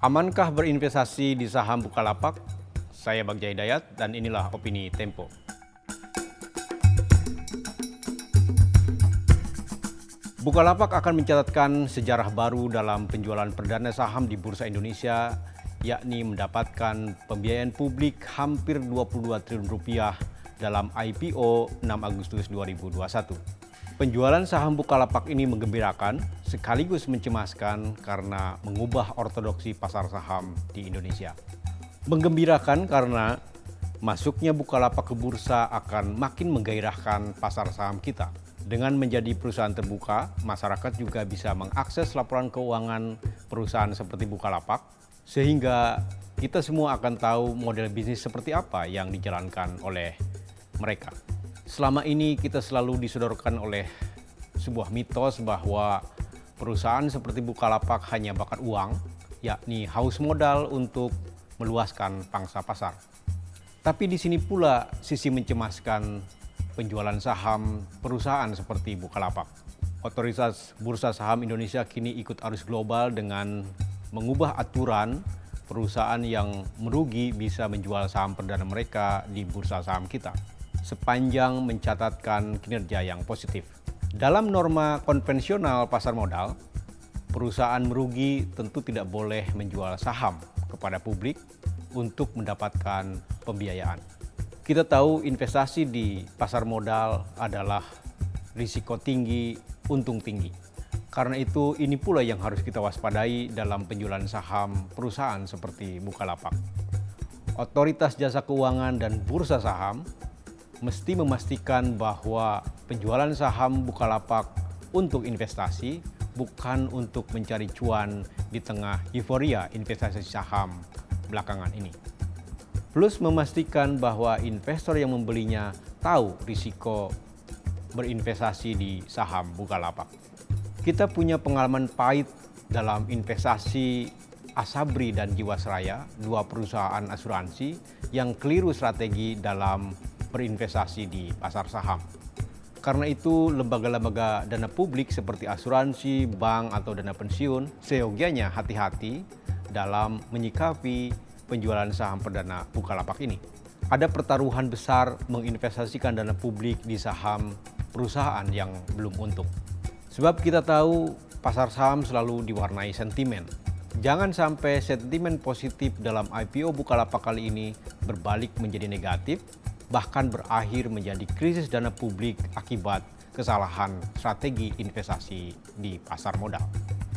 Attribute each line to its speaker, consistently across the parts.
Speaker 1: Amankah berinvestasi di saham Bukalapak? Saya Bagja Hidayat dan inilah opini Tempo. Bukalapak akan mencatatkan sejarah baru dalam penjualan perdana saham di Bursa Indonesia, yakni mendapatkan pembiayaan publik hampir 22 triliun rupiah dalam IPO 6 Agustus 2021. Penjualan saham Bukalapak ini menggembirakan sekaligus mencemaskan karena mengubah ortodoksi pasar saham di Indonesia. Menggembirakan karena masuknya Bukalapak ke bursa akan makin menggairahkan pasar saham kita. Dengan menjadi perusahaan terbuka, masyarakat juga bisa mengakses laporan keuangan perusahaan seperti Bukalapak, sehingga kita semua akan tahu model bisnis seperti apa yang dijalankan oleh mereka. Selama ini kita selalu disodorkan oleh sebuah mitos bahwa perusahaan seperti Bukalapak hanya bakar uang, yakni haus modal untuk meluaskan pangsa pasar. Tapi di sini pula sisi mencemaskan penjualan saham perusahaan seperti Bukalapak. Otoritas Bursa Saham Indonesia kini ikut arus global dengan mengubah aturan perusahaan yang merugi bisa menjual saham perdana mereka di bursa saham kita, sepanjang mencatatkan kinerja yang positif. Dalam norma konvensional pasar modal, perusahaan merugi tentu tidak boleh menjual saham kepada publik untuk mendapatkan pembiayaan. Kita tahu investasi di pasar modal adalah risiko tinggi, untung tinggi. Karena itu ini pula yang harus kita waspadai dalam penjualan saham perusahaan seperti Bukalapak. Otoritas Jasa Keuangan dan Bursa Saham mesti memastikan bahwa penjualan saham Bukalapak untuk investasi bukan untuk mencari cuan di tengah euforia investasi saham belakangan ini. Plus memastikan bahwa investor yang membelinya tahu risiko berinvestasi di saham Bukalapak. Kita punya pengalaman pahit dalam investasi Asabri dan Jiwasraya, dua perusahaan asuransi yang keliru strategi dalam berinvestasi di pasar saham. Karena itu, lembaga-lembaga dana publik seperti asuransi, bank, atau dana pensiun seyogianya hati-hati dalam menyikapi penjualan saham perdana Bukalapak ini. Ada pertaruhan besar menginvestasikan dana publik di saham perusahaan yang belum untung. Sebab kita tahu pasar saham selalu diwarnai sentimen. Jangan sampai sentimen positif dalam IPO Bukalapak kali ini berbalik menjadi negatif, bahkan berakhir menjadi krisis dana publik akibat kesalahan strategi investasi di pasar modal.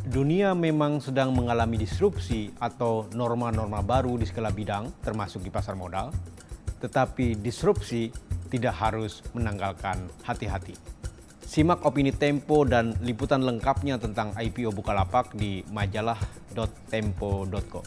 Speaker 1: Dunia memang sedang mengalami disrupsi atau norma-norma baru di segala bidang, termasuk di pasar modal. Tetapi disrupsi tidak harus menanggalkan hati-hati. Simak opini Tempo dan liputan lengkapnya tentang IPO Bukalapak di majalah.tempo.co.